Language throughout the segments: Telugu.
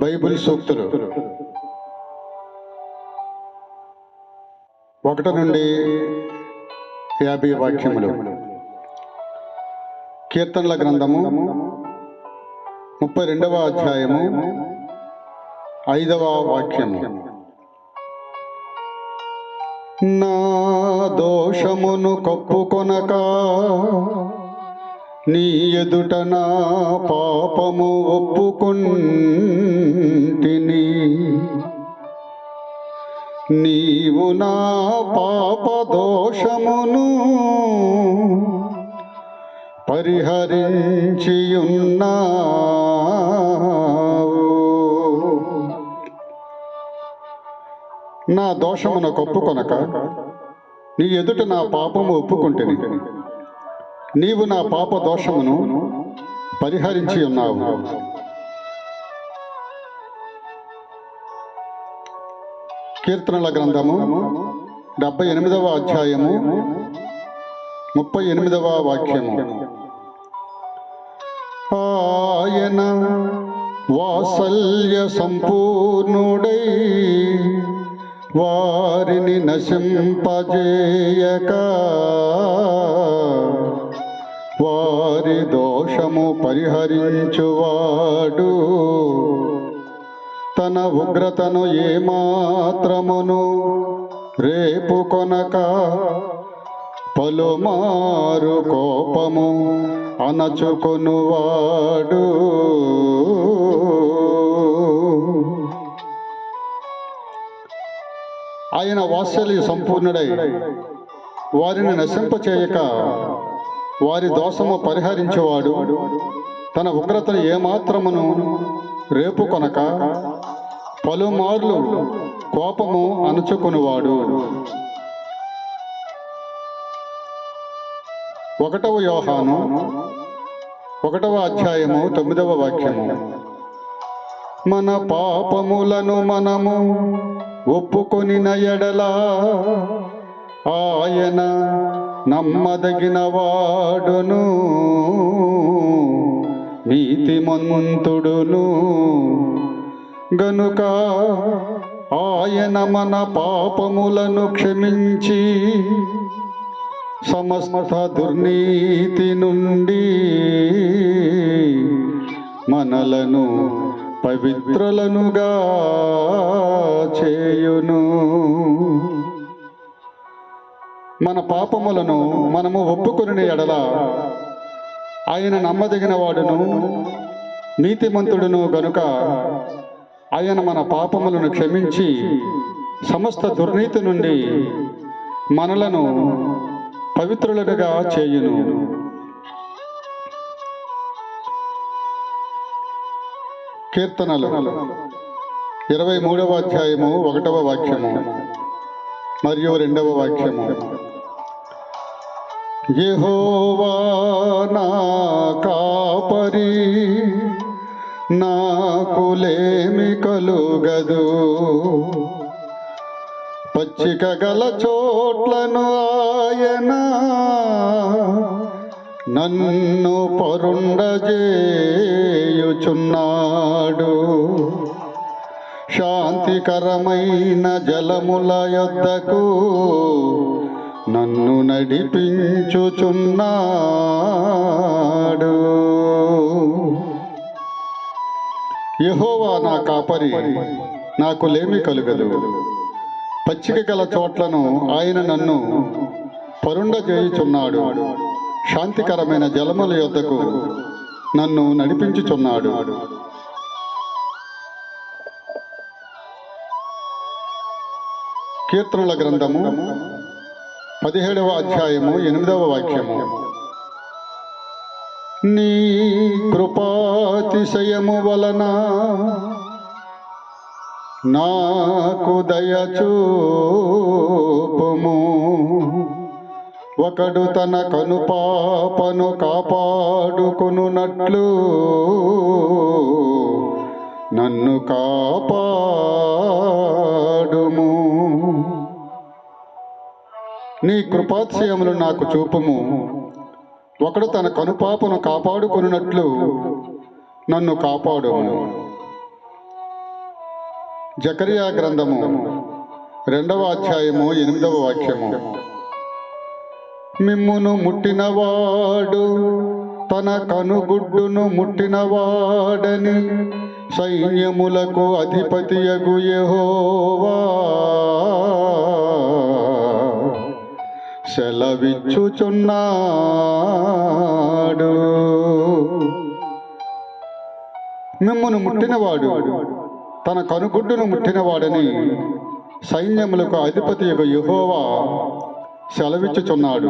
బైబిల్ సూక్తులు 1 నుండి 50 వాక్యములు. కీర్తనల గ్రంథము 32వ అధ్యాయము 5వ వాక్యము. నా దోషమును కప్పుకొనక నీ ఎదుట నా పాపము ఒప్పుకొంటిని. నీవు నా పాప దోషమును పరిహరించియున్నావు. నా దోషమును కప్పుకొనక నీ ఎదుట నా పాపము ఒప్పుకొంటిని. నీవు నా పాప దోషమును పరిహరించి ఉన్నావు. కీర్తనల గ్రంథము 78వ అధ్యాయము 38వ వాక్యము. ఆయన వాత్సల్య సంపూర్ణుడై వారిని నశింపజేయక వారి దోషము పరిహరించువాడు. తన ఉగ్రతను ఏమాత్రమును రేపు కొనక పలుమారు కోపము అణచుకొనువాడు. ఆయన వాత్సల్య సంపూర్ణుడై వారిని నశింపచేయక వారి దోషము పరిహరించేవాడు. తన ఉగ్రతను ఏమాత్రమును రేపు కొనక పలుమార్లు కోపము అణచుకొనువాడు. 1వ యోహాను 1వ అధ్యాయము 9వ వాక్యము. మన పాపములను మనము ఒప్పుకొనిన ఎడల ఆయన నమ్మదగిన వాడును నీతిమంతుడును గనుక ఆయన మన పాపములను క్షమించి సమస్త దుర్నీతి నుండి మనలను పవిత్రులనుగా చేయును. మన పాపములను మనము ఒప్పుకొనిన ఎడల ఆయన నమ్మదగిన వాడును నీతిమంతుడును గనుక ఆయన మన పాపములను క్షమించి సమస్త దుర్నీతి నుండి మనలను పవిత్రులుగా చేయును. కీర్తనలు 23వ అధ్యాయము 1వ వాక్యము మరియు 2వ వాక్యము. యెహోవా నా కాపరి, నాకులేమి కలుగదు. పచ్చిక గల చోట్లను ఆయన నన్ను పరుండజేయుచున్నాడు. శాంతికరమైన జలముల యొద్దకు నన్ను నడిపించుచున్నాడు. యెహోవా నా కాపరి, నాకు లేమి కలుగదు. పచ్చిక గల చోట్లను ఆయన నన్ను పరుండజేయుచున్నాడు. శాంతికరమైన జలముల యొద్దకు నన్ను నడిపించుచున్నాడు. కీర్తనల గ్రంథము 17వ అధ్యాయము 8వ వాక్యము. నీ కృపాతిశయము వలన నాకు దయచూపుము. ఒకడు తన కనుపాపను కాపాడుకొనున్నట్లు నన్ను కాపాడుము. నీ కృపాతిశయములు నాకు చూపుము. ఒకడు తన కనుపాపను కాపాడుకొనున్నట్లు నన్ను కాపాడుము. జకరియా గ్రంథము 2వ అధ్యాయము 8వ వాక్యము. మిమ్మును ముట్టినవాడు తన కనుగుడ్డును ముట్టినవాడని సైన్యములకు అధిపతియగు యెహోవా సెలవిచ్చుచున్నాడు. మిమ్మును ముట్టినవాడు తన కనుగుడ్డును ముట్టినవాడని సైన్యములకు అధిపతియగు యెహోవా సెలవిచ్చుచున్నాడు.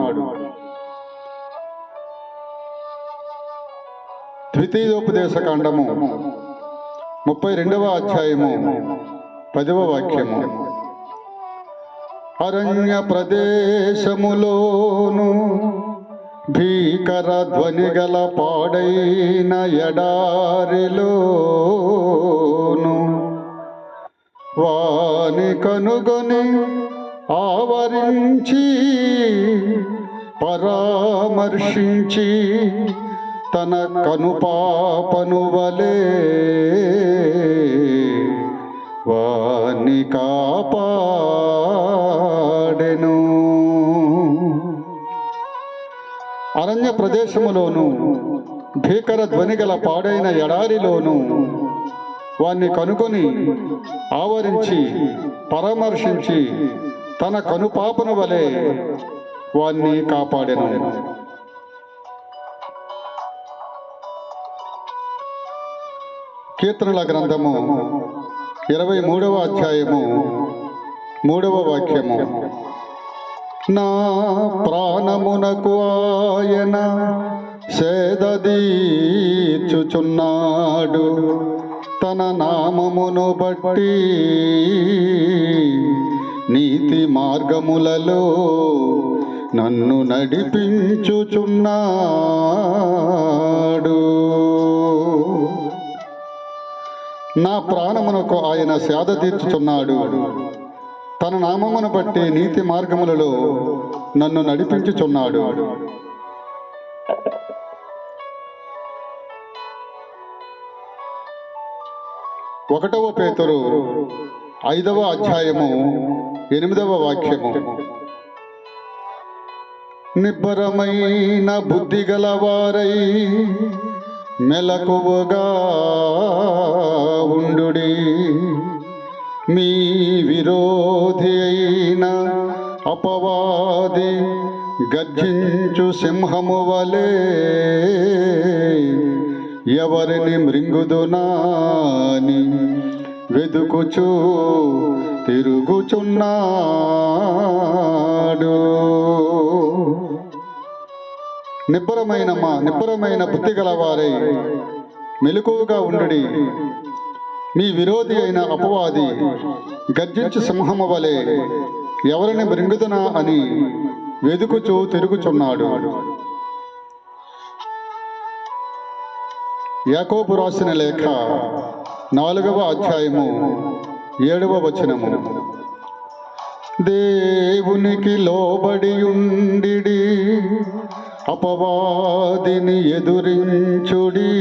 ద్వితీయోపదేశకాండము 32వ అధ్యాయము 10వ వాక్యము. అరణ్య ప్రదేశములోను భీకర ధ్వని గల పాడైన ఎడారిలోను వాని కనుగొని ఆవరించి పరామర్శించి తన కనుపాపను వలె వాని కాపాడెను. అరణ్య ప్రదేశములోను భీకర ధ్వని గల పాడైన ఎడారిలోను వాణ్ణి కనుగొని ఆవరించి పరామర్శించి తన కనుపాపను వలె వాణ్ణి కాపాడెను. కీర్తనల గ్రంథము 23వ అధ్యాయము 3వ వాక్యము. నా ప్రాణమునకు ఆయన సేదదీర్చుచున్నాడు, తన నామమును బట్టి నీతి మార్గములలో నన్ను నడిపించుచున్నాడు. నా ప్రాణమునకు ఆయన సేద తీర్చుచున్నాడు, తన నామమును బట్టి నీతి మార్గములలో నన్ను నడిపించుచున్నాడు. ఒకటవ పేతురు 5వ అధ్యాయము 8వ వాక్యము. నిబ్బరమైన బుద్ధి గలవారై మెలకువగా ఉండుడి. మీ విరోధి అయిన అపవాది గర్జించు సింహము వలె ఎవరిని మృంగుదునాని వెదుకుచు తిరుగుచున్నాడు. నిబ్బరమైన బుద్ధి గలవారై మెలకువగా ఉండుడి. మీ విరోధి అయిన అపవాది గర్జించు సింహము వలె ఎవరిని మృంగుదునా అని వెదుకుచూ తిరుగుచున్నాడు. యాకోబు రాసిన లేఖ 4వ అధ్యాయము 7వ వచనము. దేవునికి లోబడి ఉండిడి, అపవాదిని ఎదురించుడి,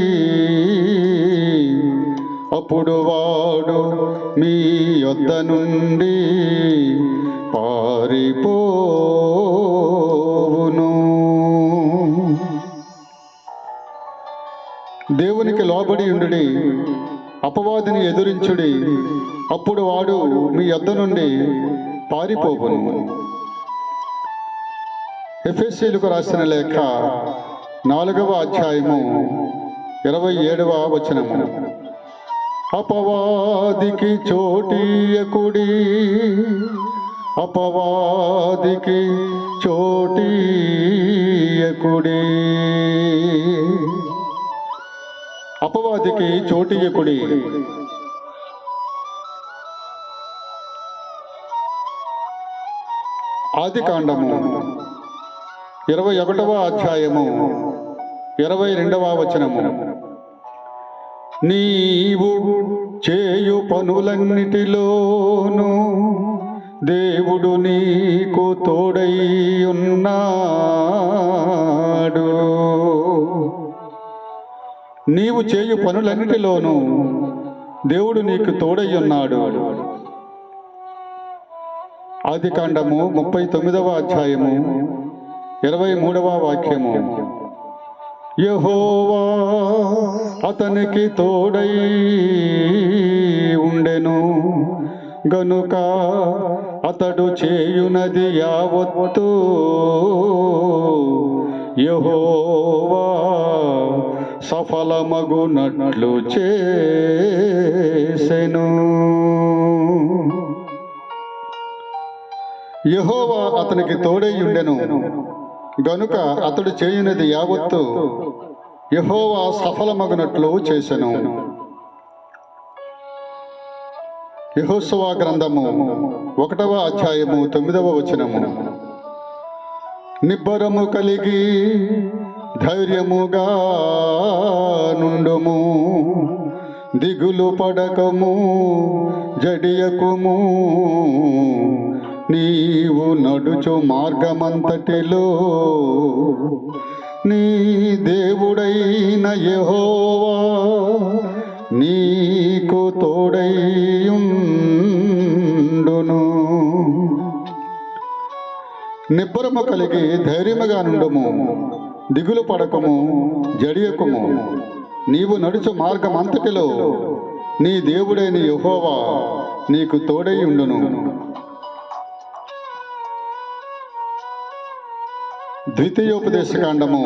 అప్పుడు వాడు మీ యొద్ద నుండి పారిపోవును. దేవునికి లోబడి ఉండుడి, అపవాదిని ఎదురించుడి, అప్పుడు వాడు మీ యొద్ద నుండి పారిపోవును. ఎఫెసీయులకు రాసిన లేఖ 4వ అధ్యాయము 27వ వచనము. అపవాదికి చోటీయకుడి, అపవాదికి చోటీయకుడి, అపవాదికి చోటీయకుడి. ఆదికాండము 21వ అధ్యాయము 22వ వచనము. నీవు చేయు పనులన్నిటిలోనూ దేవుడు నీకు తోడై ఉన్నాడు. నీవు చేయు పనులన్నిటిలోనూ దేవుడు నీకు తోడై ఉన్నాడు. ఆదికాండము 39వ అధ్యాయము 23వ వాక్యము. యెహోవా అతనికి తోడై ఉండెను గనుక అతడు చేయునది యావత్తు యెహోవా సఫలమగునట్లు చేసెను. యెహోవా అతనికి తోడై ఉండెను గనుక అతడు చేయునది యావత్తు యెహోవా సఫలమగునట్లు చేసెను. యెహోషువ గ్రంథము 1వ అధ్యాయము 9వ వచనము. నిబ్బరము కలిగి ధైర్యముగా నుండుము, దిగులు పడకము, జడియకుము. నీవు నడుచు మార్గమంతటిలో నీ దేవుడైన యెహోవా నీకు తోడైయుండును. నిబ్బరము కలిగి ధైర్యముగా నుండుము, దిగులు పడకము, జడియకుము. నీవు నడుచు మార్గమంతటిలో నీ దేవుడైన యెహోవా నీకు తోడై ఉండును. ద్వితీయోపదేశకాండము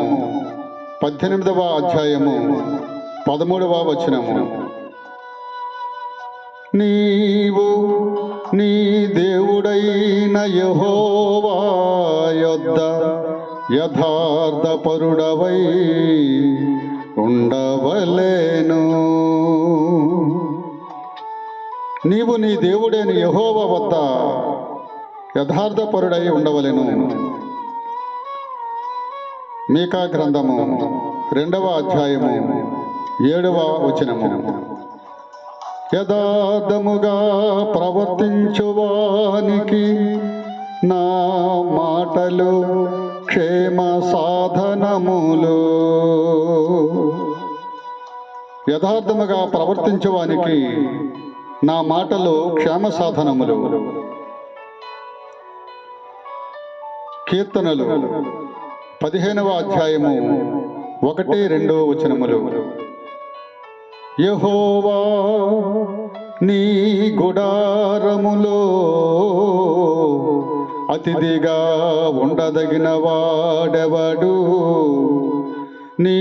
18వ అధ్యాయము 13వ వచనము. నీవు నీ దేవుడైన యెహోవా యొద్ద యథార్థపరుడవై ఉండవలెను. నీవు నీ దేవుడైన యెహోవా వద్ద యథార్థపరుడై ఉండవలెను. మీకా గ్రంథము 2వ అధ్యాయము 7వ వచనము. యథార్థముగా ప్రవర్తించువానికి నా మాటలు క్షేమ సాధనములు. యథార్థముగా ప్రవర్తించువానికి నా మాటలు క్షేమ సాధనములు. కీర్తనలు 15వ అధ్యాయము 1-2 వచనములు. యెహోవా నీ గుడారములో అతిథిగా ఉండదగిన వాడెవడు? నీ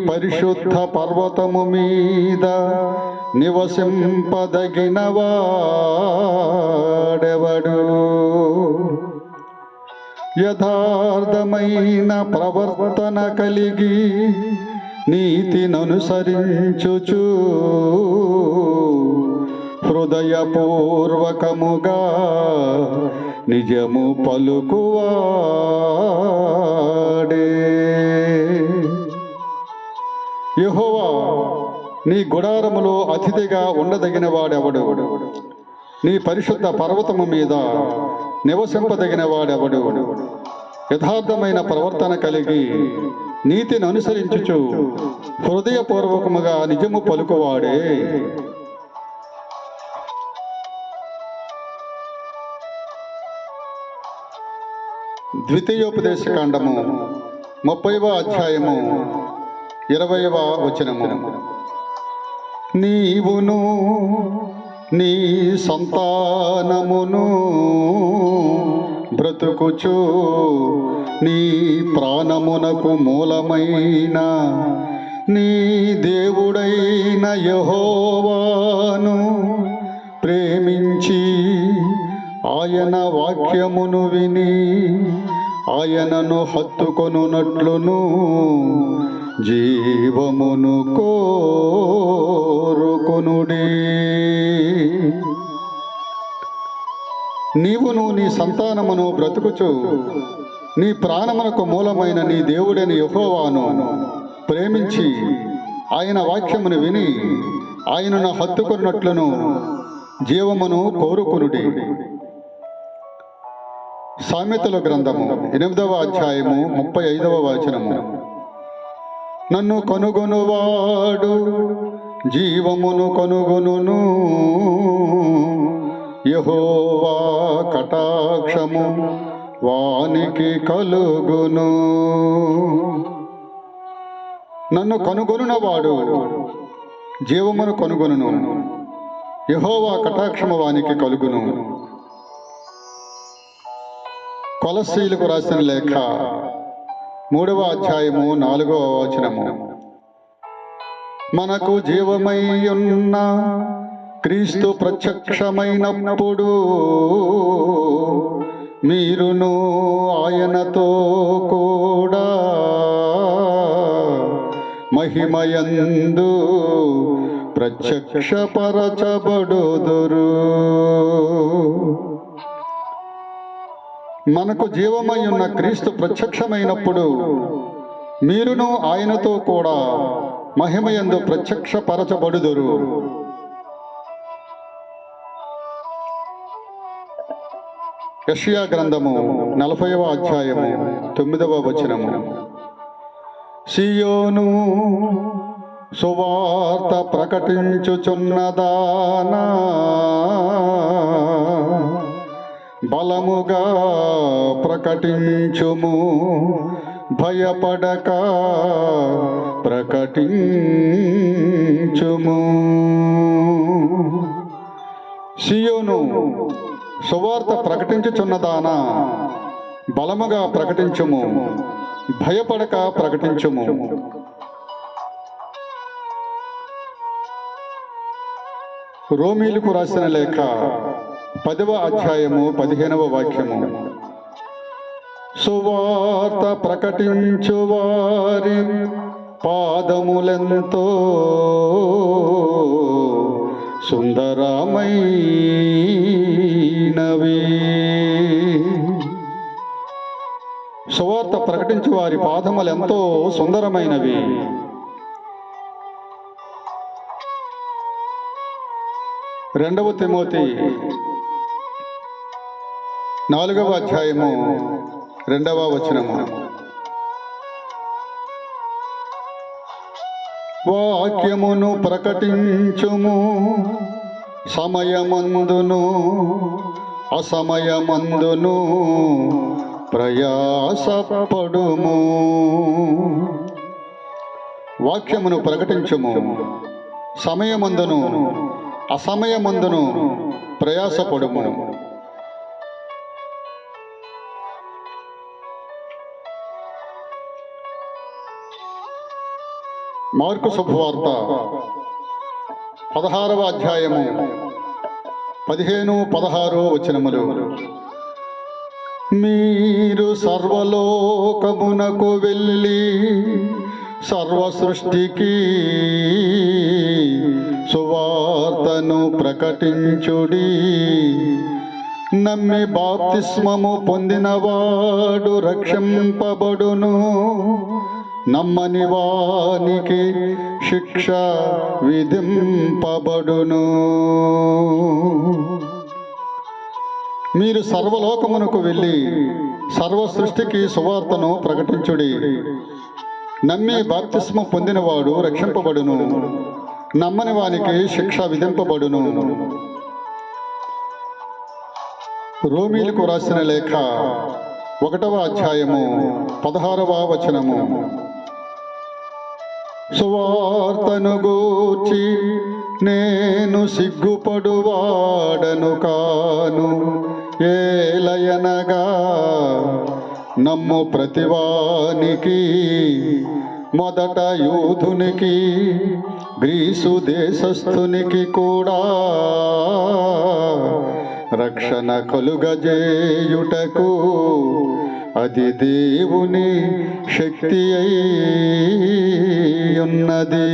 పరిశుద్ధ పర్వతము మీద నివసింపదగిన వాడెవడు? యథార్థమైన ప్రవర్తన కలిగి నీతిననుసరించుచు హృదయపూర్వకముగా నిజము పలుకువాడే. యెహోవా నీ గుడారములో అతిథిగా ఉండదగిన వాడెవడు? నీ పరిశుద్ధ పర్వతము మీద నివసింపదగిన వాడెవడు? యథార్థమైన ప్రవర్తన కలిగి నీతిని అనుసరించుచు హృదయపూర్వకముగా నిజము పలుకువాడే. ద్వితీయోపదేశకాండము 30వ అధ్యాయము 20వ వచనము. నీవును నీ సంతానమును బ్రతుకుచు నీ ప్రాణమునకు మూలమైన నీ దేవుడైన యెహోవాను ప్రేమించి ఆయన వాక్యమును విని ఆయనను హత్తుకొనున్నట్లును జీవమును కోరుకొనుడి. నీవును నీ సంతానమును బ్రతుకుచు నీ ప్రాణమునకు మూలమైన నీ దేవుడైన యెహోవాను ప్రేమించి ఆయన వాక్యమును విని ఆయనను హత్తుకొన్నట్లును జీవమును కోరుకొనుడి. సామెతల గ్రంథము 8వ అధ్యాయము 35వ వచనము. నన్ను కనుగొనువాడు జీవమును కనుగొనును, యెహోవా కటాక్షము వానికి కలుగును. నన్ను కనుగొనునవాడు జీవమును కనుగొనును, యెహోవా కటాక్షము వానికి కలుగును. కొలస్సీలకు రాసిన లేఖ 3వ అధ్యాయము 4వ వచనము. మనకు జీవమై ఉన్న క్రీస్తు ప్రత్యక్షమైనప్పుడు మీరును ఆయనతో కూడా మహిమయందు ప్రత్యక్షపరచబడుదురు. మనకు జీవమై ఉన్న క్రీస్తు ప్రత్యక్షమైనప్పుడు మీరును ఆయనతో కూడా మహిమయందు ప్రత్యక్షపరచబడుదురు. యెషయా గ్రంథము 40వ అధ్యాయము 9వ వచనము. సియోను సువార్త ప్రకటించుచున్నదానా, బలముగా ప్రకటించుము, భయపడక ప్రకటించుము. సియోను సువార్త ప్రకటించుచున్నదానా, బలముగా ప్రకటించుము, భయపడక ప్రకటించుము. రోమీలకు రాసిన లేఖ 10వ అధ్యాయము 15వ వాక్యము. సువార్త ప్రకటించు వారి పాదములెంతో సుందరమైనవి. సువార్త ప్రకటించు వారి పాదములెంతో సుందరమైనవి. రెండవ తిమోతి 4వ అధ్యాయము 2వ వచనము. వాక్యమును ప్రకటించుము, సమయమందును అసమయమందును ప్రయాసపడుము. వాక్యమును ప్రకటించుము, సమయమందును అసమయమందును ప్రయాసపడుము. మార్కు శుభవార్త 16వ అధ్యాయము 15, 16 వచనములు. మీరు సర్వలోకమునకు వెళ్ళి సర్వ సృష్టికి సువార్తను ప్రకటించుడి. నమ్మి బాప్తిస్మము పొందినవాడు రక్షింపబడును, నమ్మని వానికి శిక్ష విధింపబడును. మీరు సర్వలోకమునకు వెళ్ళి సర్వ సృష్టికి సువార్తను ప్రకటించుడి. నమ్మి బాప్తిస్మ పొందినవాడు రక్షింపబడును, నమ్మని వానికి శిక్ష విధింపబడును. రోమీలకు రాసిన లేఖ 1వ అధ్యాయము 16వ వచనము. సువార్తను గూర్చి నేను సిగ్గుపడువాడను కాను, ఏలయనగా నమ్ము ప్రతివానికి, మొదట యూదునికి గ్రీసు దేశస్థునికి కూడా రక్షణ కలుగజేయుటకు అది దేవుని శక్తి అయి ఉన్నది.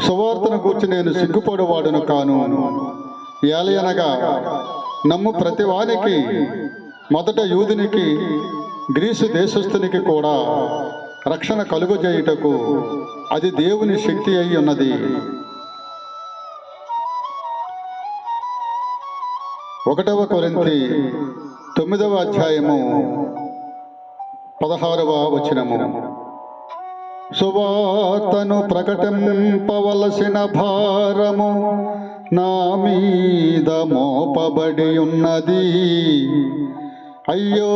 సువార్తను గూర్చి నేను సిగ్గుపడువాడును కాను, ఏలయనగా నమ్ము ప్రతివానికి, మొదట యూదునికి గ్రీసు దేశస్థునికి కూడా రక్షణ కలుగజేయుటకు అది దేవుని శక్తి అయి ఉన్నది. 1వ కొరింథీ 9వ అధ్యాయము 16వ వచనము. సువార్తను ప్రకటింపవలసిన భారము నా మీద మోపబడి ఉన్నది. అయ్యో,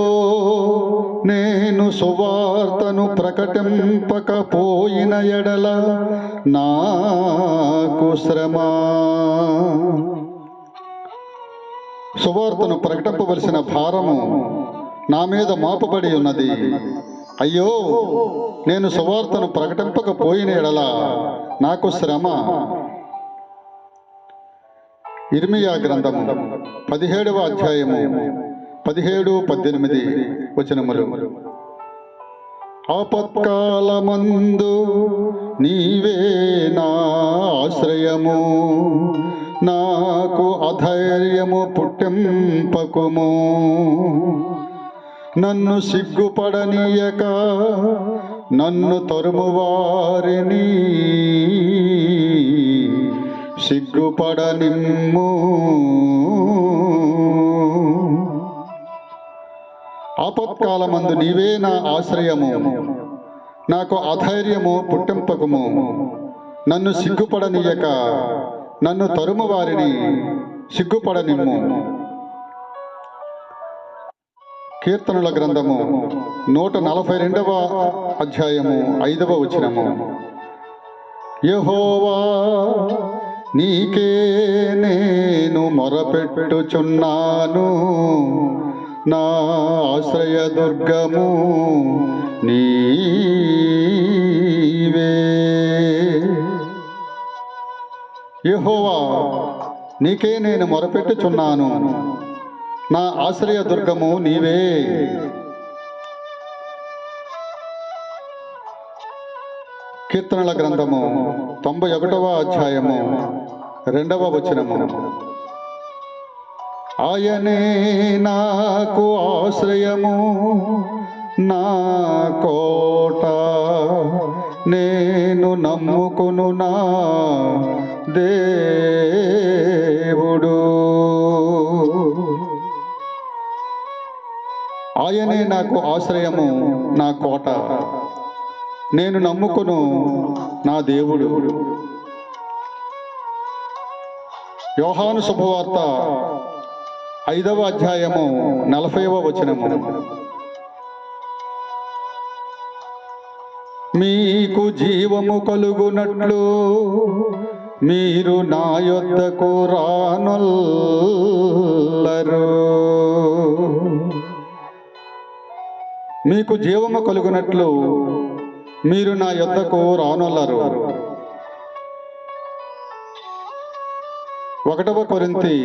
నేను సువార్తను ప్రకటింపకపోయిన ఎడల నాకు శ్రమ. సువార్తను ప్రకటింపవలసిన భారము నా మీద మోపబడి ఉన్నది. అయ్యో, నేను సువార్తను ప్రకటింపకపోయిన ఎడల నాకు శ్రమ. ఇర్మియా గ్రంథము 17వ అధ్యాయము 17-18 వచనములు. ఆపత్కాలమందు నీవే నా ఆశ్రయము, నాకు అధైర్యము పుట్టింపకుము. నన్ను సిగ్గుపడనీయక నన్ను తరుమువారిని సిగ్గుపడనిమ్ము. ఆపత్కాలమందు నీవే నా ఆశ్రయము, నాకు అధైర్యము పుట్టింపకము. నన్ను సిగ్గుపడనీయక నన్ను తరుము వారిని సిగ్గుపడనిమ్ము. కీర్తనల గ్రంథము 142వ అధ్యాయము 5వ వచనము. యెహోవా, నీకే నేను మొరపెట్టుచున్నాను, నా ఆశ్రయదుర్గము నీవే. యెహోవా, నీకే నేను మొరపెట్టుచున్నాను, నా ఆశ్రయదుర్గము నీవే. కీర్తనల గ్రంథము 91వ అధ్యాయము 2వ వచనము. ఆయనే నాకు ఆశ్రయము, నా కోట, నేను నమ్ముకును నా దేవుడు. ఆయనే నాకు ఆశ్రయము, నా కోట, నేను నమ్ముకును నా దేవుడు. యోహాను శుభవార్త 5వ అధ్యాయము 40వ వచనము. మీకు జీవము కలుగునట్లు మీరు నా యొద్దకు రానొల్లరు. మీకు జీవము కలుగునట్లు మీరు నా యొద్దకు రానొల్లరు. 1 కొరింథీ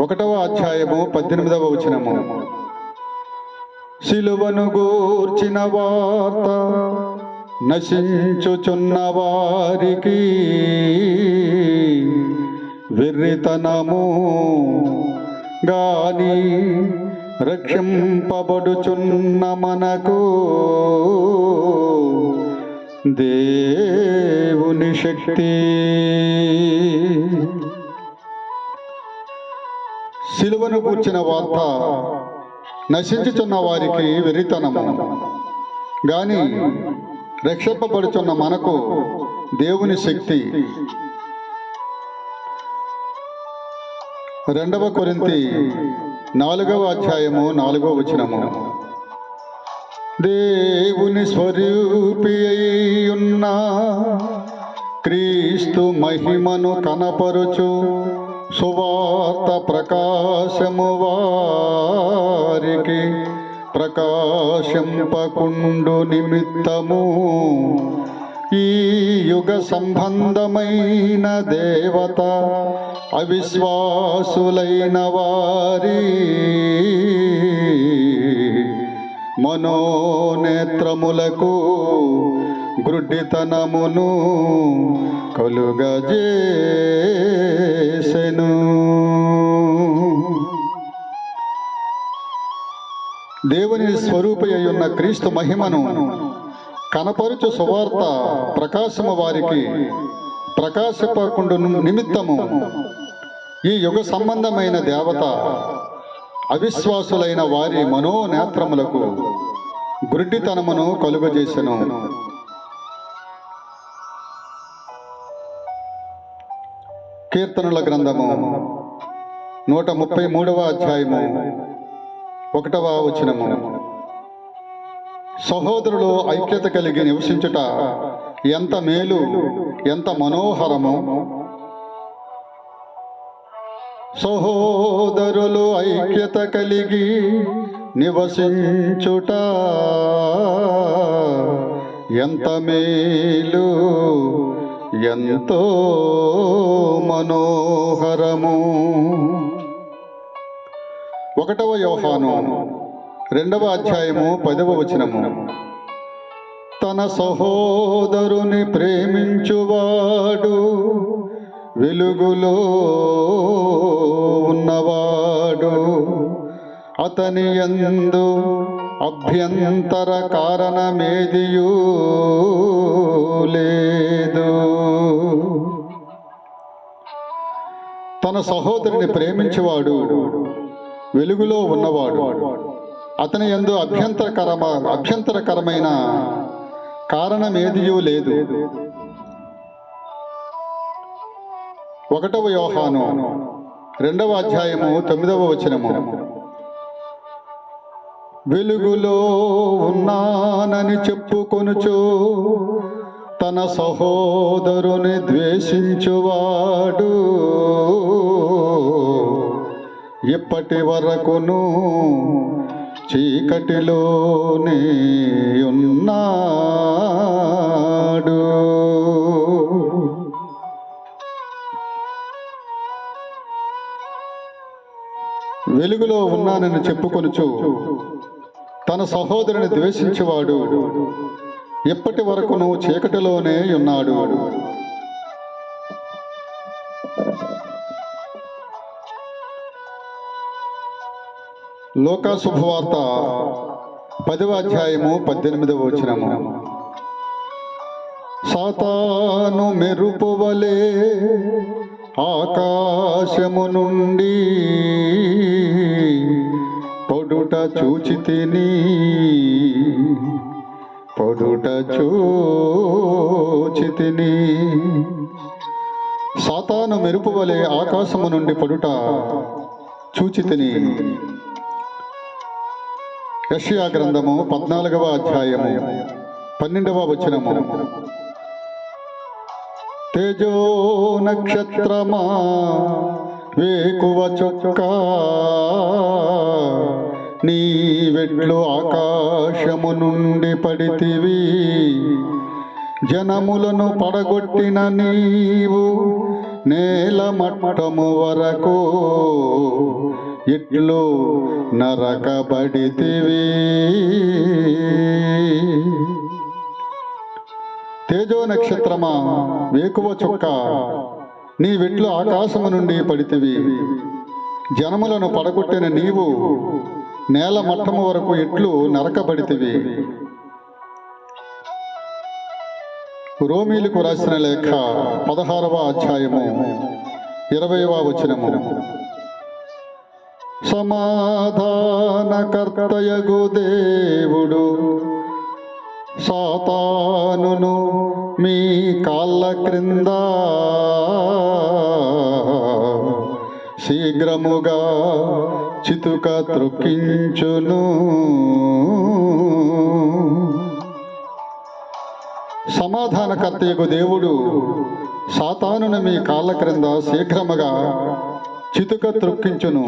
1వ అధ్యాయము 18వ వచనము. సిలువను గూర్చిన వార్త నశించుచున్న వారికి వెర్రితనము గాని, రక్షింపబడుచున్న మనకు దేవుని శక్తి. సిలువను గూర్చిన వార్త నశించుచున్న వారికి వెర్రితనము గాని, రక్షింపబడుచున్న మనకు దేవుని శక్తి. 2 కొరింథీ 4వ అధ్యాయము 4వ వచనము. దేవుని స్వరూపి అయ్యున్న క్రీస్తు మహిమను కనపరుచు సువార్త ప్రకాశము వారికి ప్రకాశింపకుండు నిమిత్తము ఈ యుగ సంబంధమైన దేవత అవిశ్వాసులైన వారి మనోనేత్రములకు గ్రుడ్డితనమును కలుగజేసెను. దేవుని స్వరూపి అయ్యున్న క్రీస్తు మహిమను కనపరుచు సువార్త ప్రకాశము వారికి ప్రకాశపకుండు నిమిత్తము ఈ యుగ సంబంధమైన దేవత అవిశ్వాసులైన వారి మనోనేత్రములకు గుడ్డితనమును కలుగజేసెను. కీర్తనల గ్రంథము 133వ అధ్యాయము 1వ వచనము. సహోదరులు ఐక్యత కలిగి నివసించుట ఎంత మేలు, ఎంత మనోహరము. సహోదరులు ఐక్యత కలిగి నివసించుట ఎంత మేలు, ఎంతో మనోహరము. 1వ యోహాను 2వ అధ్యాయము 10వ వచనము. తన సహోదరుని ప్రేమించువాడు వెలుగులో ఉన్నవాడు, అతని యందు అభ్యంతర కారణమేదియూ లేదు. తన సహోదరుని ప్రేమించేవాడు వెలుగులో ఉన్నవాడు, అతని యందు అభ్యంతరకరమైన కారణమేదియూ లేదు. 1వ యోహాను 2వ అధ్యాయము 9వ వచనము. వెలుగులో ఉన్నానని చెప్పుకొనుచు తన సహోదరుని ద్వేషించువాడు ఇప్పటి వరకును చీకటిలోనే ఉన్నాడు. వెలుగులో ఉన్నానని చెప్పుకొనుచు తన సహోదరుని ద్వేషించేవాడు ఇప్పటి వరకును చీకటిలోనే ఉన్నాడు. లూకా శుభవార్త 10వ అధ్యాయము 18వ వచనము. సాతాను మెరుపు వలె ఆకాశము నుండి పడుట చూచితిని సాతాను మెరుపు వలె ఆకాశము నుండి పడుట చూచితిని. యెషయా గ్రంథము 14వ అధ్యాయము 12వ వచనము. తేజో నక్షత్రమా వేకువ చొక్క నీ వెట్లు ఆకాశము నుండి పడితివి, జనములను పడగొట్టిన నీవు నేల మట్టము వరకు ఇట్లు నరకబడితివి. తేజో నక్షత్రమా వేకువ చుక్క నీ వెట్లు ఆకాశము నుండి పడితివి, జనములను పడగొట్టిన నీవు నేల మట్టము వరకు ఇట్లు నరకబడితివి. రోమీలకు రాసిన లేఖ 16వ అధ్యాయము 20వ వచనము. సమాధానకర్తయగు దేవుడు సాతానును మీ కాళ్ళ క్రింద శీఘ్రముగా చితుక త్రొక్కించును. సమాధానకర్తయగు దేవుడు సాతానును మీ కాళ్ళ క్రింద శీఘ్రముగా చితుక త్రొక్కించును.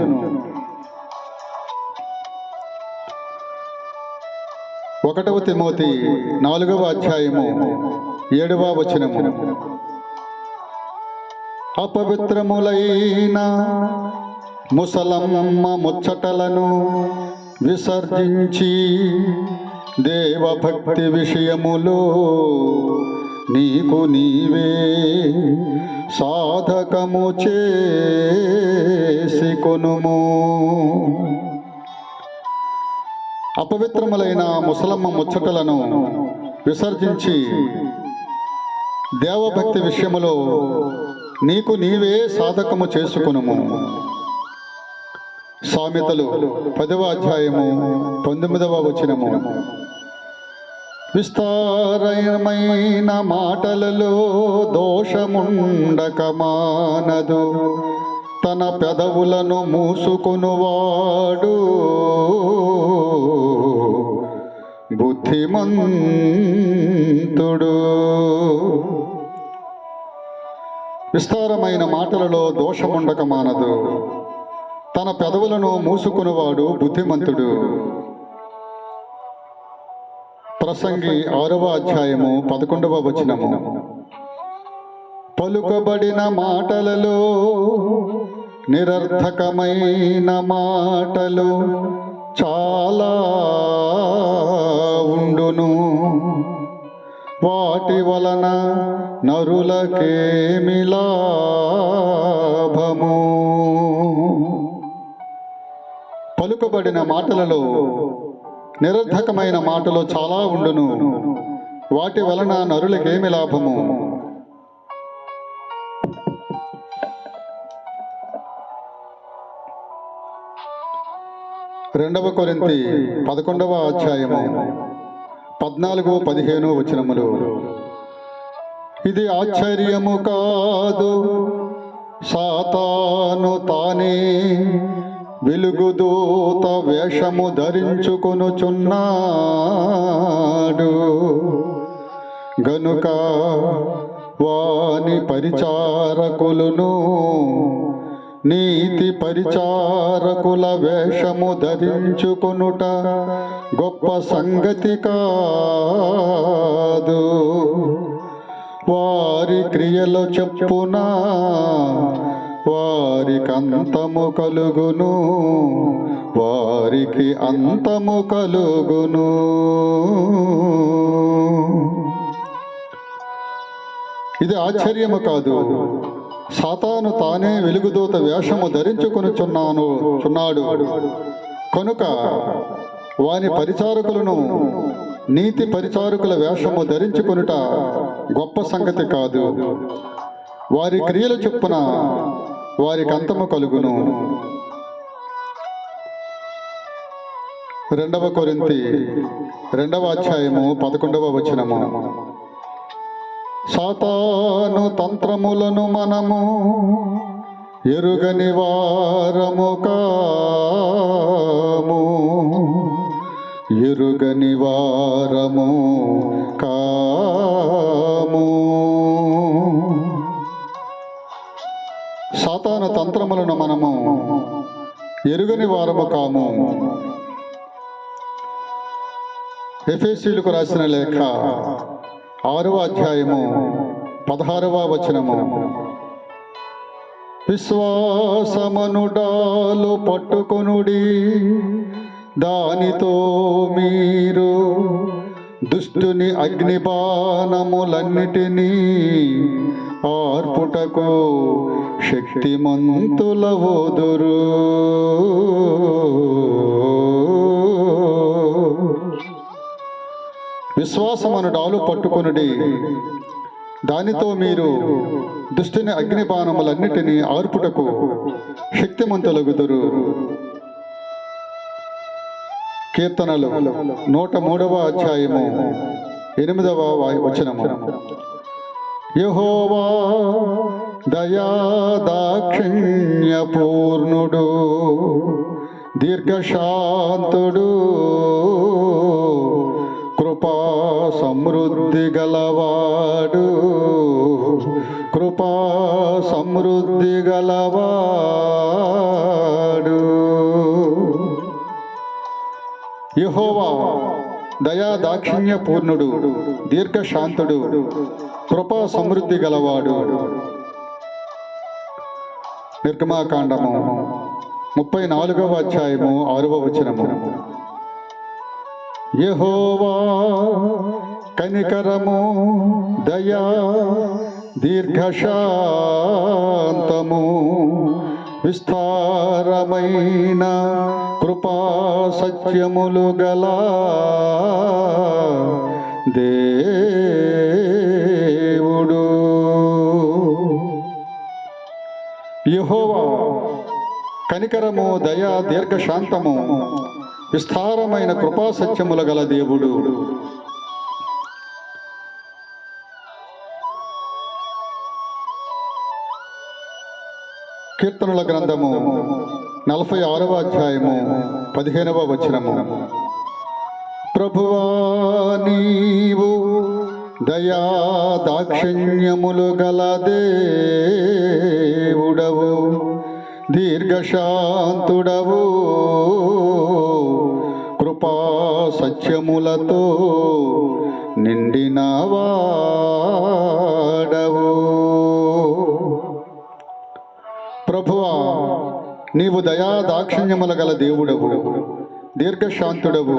1వ తిమోతి 4వ అధ్యాయము 7వ వచనము. అపవిత్రములైన ముసలమ్మ ముచ్చటలను విసర్జించి దేవభక్తి విషయములో నీకు నీవే సాధకము చేసుకొనుము. అపవిత్రములైన ముసలమ్మ ముచ్చటలను విసర్జించి దేవభక్తి విషయములో నీకు నీవే సాధకము చేసుకొనుము. సామెతలు 10వ అధ్యాయము 19వ వచనము. విస్తారమైన మాటలలో దోషముండక మానదు, తన పెదవులను మూసుకొనువాడు బుద్ధిమంతుడు. విస్తారమైన మాటలలో దోషముండక మానదు, తన పెదవులను మూసుకొనువాడు బుద్ధిమంతుడు. ప్రసంగి 6వ అధ్యాయము 11వ వచనము. పలుకబడిన మాటలలో నిరర్థకమైన మాటలు చాలా ఉండును, వాటి వలన నరులకేమి లాభము. పలుకబడిన మాటలలో నిరర్థకమైన మాటలు చాలా ఉండును, వాటి వలన నరులకేమి లాభము. రెండవ కొరింథీ 11వ అధ్యాయము 14-15 వచనములు. ఇది ఆశ్చర్యము కాదు, సాతాను తానే వెలుగుదూత వేషము ధరించుకొనుచున్నాడు గనుక వాని పరిచారకులను నీతి పరిచారకుల వేషము ధరించుకొనుట గొప్ప సంగతి కాదు. వారి క్రియలు చెప్పున వారికి అంతము కలుగును, వారికి అంతము కలుగును. ఇది ఆశ్చర్యము కాదు, సాతాను తానే వెలుగుదూత వేషము ధరించుకొనుచున్నాడు కనుక వాని పరిచారకులను నీతి పరిచారకుల వేషము ధరించుకొనుట గొప్ప సంగతి కాదు. వారి క్రియల చొప్పున వారికి అంతము కలుగును. 2వ కొరింథీ 2వ అధ్యాయము 11వ వచనము. సాతాను తంత్రములను మనము ఎరుగని వారము కాము, ఎరుగని వారము కాము. సాతాను తంత్రములను మనము ఎరుగని వారము కాము. ఎఫెసీయులకు రాసిన లేఖ 6వ అధ్యాయము 16వ వచనము. విశ్వాసమును డాలు పట్టుకొనుడి, దానితో మీరు దుష్టుని అగ్నిబాణములన్నిటినీ ఆర్పుటకు శక్తిమంతులవుదురు. విశ్వాసమును డాలు పట్టుకొనుడి, దానితో మీరు దుష్టుని అగ్నిబాణములన్నిటినీ ఆర్పుటకు శక్తిమంతులగుదురు. కీర్తనలు 103వ అధ్యాయము 8వ వచనము. యెహోవా దయాదాక్షిణ్య పూర్ణుడు, దీర్ఘశాంతుడు, కృపా సమృద్ధి గలవాడు, కృపా సమృద్ధి గలవాడు. యెహోవా దయా దాక్షిణ్య పూర్ణుడు, దీర్ఘశాంతుడు, కృపా సమృద్ధి గలవాడు. నిర్గమాకాండము 34వ అధ్యాయము 6వ వచనము. యెహోవా కనికరము, దయా, దీర్ఘశాంతము, విస్తారమైన కృపా సత్యములు గల దేవుడు. యెహోవా కనికరము, దయా, దీర్ఘశాంతము, విస్తారమైన కృపా సత్యముల గల దేవుడు. కీర్తనల గ్రంథము 46వ అధ్యాయము 15వ వచనము. ప్రభువా నీవు దయా దాక్షిణ్యములు గల దేవుడవు, దీర్ఘశాంతుడవు, కృపా సత్యములతో నిండిన వాడవు. ప్రభువా నీవు దయా దాక్షిణ్యముల గల దేవుడవు, దీర్ఘశాంతుడవు,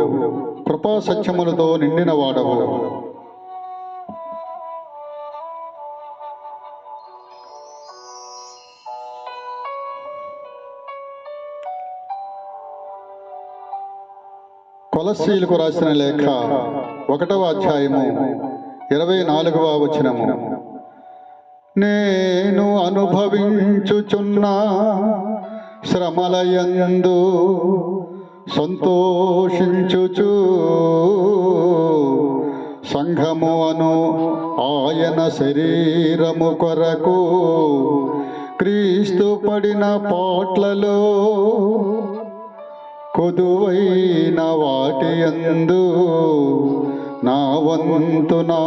కృపా సత్యములతో నిండిన వాడవు. కొలస్సీయులకు రాసిన లేఖ 1వ అధ్యాయము 24వ వచనము. నేను అనుభవించుచున్న శ్రమలయందు సంతోషించుచు సంఘము అను ఆయన శరీరము కొరకు క్రీస్తు పడిన పాట్లలో కొదువైన వాటి యందు నా వంతు నా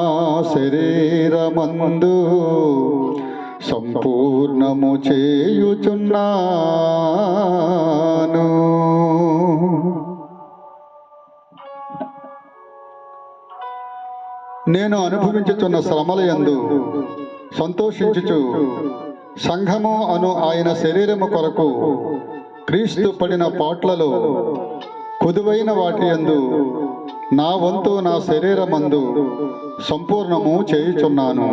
శరీరమందు సంపూర్ణము చేయుచున్నాను. నేను అనుభవించుచున్న శ్రమలయందు సంతోషించుచు సంఘము అను ఆయన శరీరము కొరకు క్రీస్తు పడిన పాట్లలో కొదువైన వాటి యందు నా వంతు నా శరీరమందు సంపూర్ణము చేయుచున్నాను.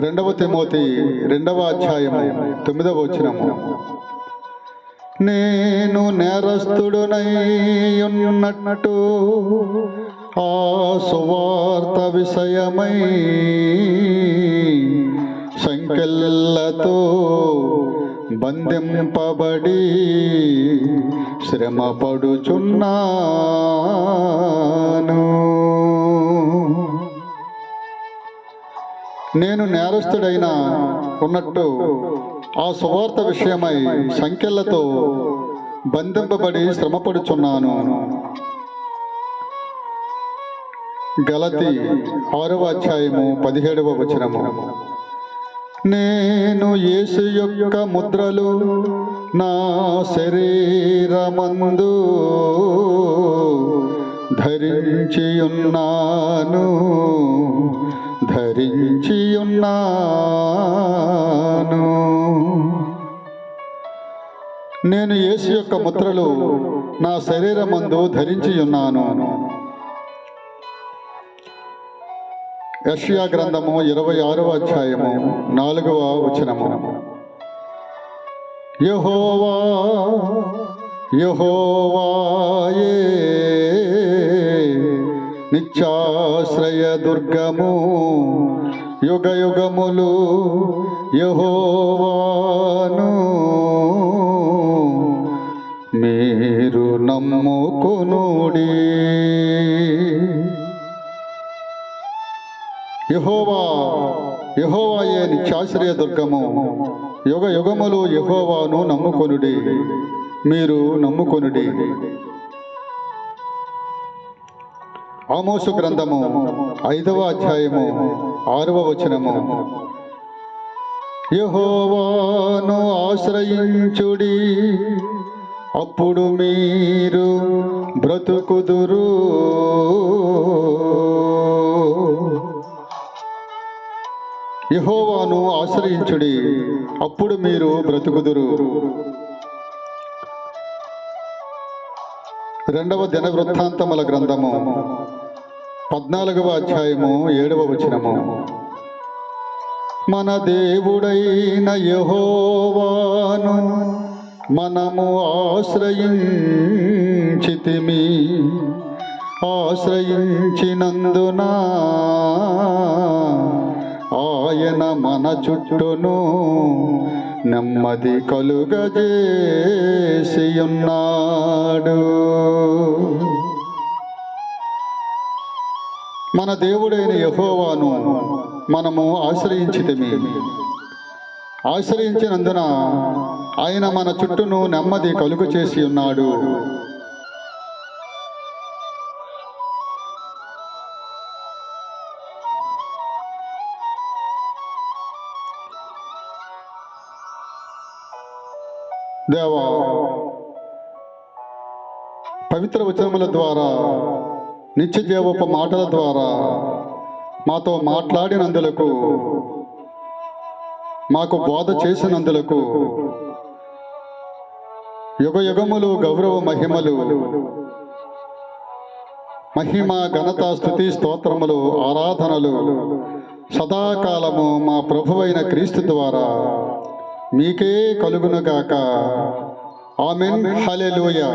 2వ తిమోతి 2వ అధ్యాయము 9వ వచనము. నేను నేరస్తుడునై ఉన్నట్టు ఆ సువార్త విషయమై సంకెళ్ళతో బంధింపబడి శ్రమపడుచున్నాను. నేను నేరస్తుడైన ఉన్నట్టు ఆ సువార్త విషయమై సంకెళ్ళతో బంధింపబడి శ్రమపడుచున్నాను. గలతీ 6వ అధ్యాయము 17వ వచనము. నేను యేసు యొక్క ముద్రలు నా శరీరమందు ధరించియున్నాను. నేను యేసు యొక్క ముద్రలు నా శరీరమందు ధరించియున్నాను. యెషయా గ్రంథము 26వ అధ్యాయము 4వ వచనము. యెహోవా యెహోవాయే నిత్యాశ్రయ దుర్గము, యుగ యుగములు యెహోవాను మీరు నమ్ముకొనుడి. యెహోవాయే నిత్యాశ్రయ దుర్గము, యుగ యుగములు యెహోవాను నమ్ముకొనుడి, మీరు నమ్ముకొనుడి. ఆమోసు గ్రంథము 5వ అధ్యాయము 6వ వచనము. యెహోవాను ఆశ్రయించుడి, అప్పుడు మీరు బ్రతుకుదురు. యెహోవాను ఆశ్రయించుడి, అప్పుడు మీరు బ్రతుకుదురు. 2వ దినవృత్తాంతముల గ్రంథము 14వ అధ్యాయము 7వ వచనము. మన దేవుడైన యెహోవాను మనము ఆశ్రయించితిమి, ఆశ్రయించినందున ఆయన మన చుట్టూను నెమ్మది కలుగజేసి ఉన్నాడు. మన దేవుడైన యెహోవాను మనము ఆశ్రయించితిమి. ఆశ్రయించినందున ఆయన మన చుట్టూను నెమ్మది కలుగు చేసి ఉన్నాడు. దేవా, పవిత్ర వచనముల ద్వారా, నిత్య జీవపు మాటల ద్వారా మాతో మాట్లాడినందులకు, మాకు బోధ చేసినందులకు యుగ యుగములు గౌరవ మహిమలు, మహిమ ఘనత స్తుతి స్తోత్రములు ఆరాధనలు సదాకాలము మా ప్రభువైన క్రీస్తు ద్వారా మీకే కలుగునుగాక. ఆమెన్. హల్లెలూయా.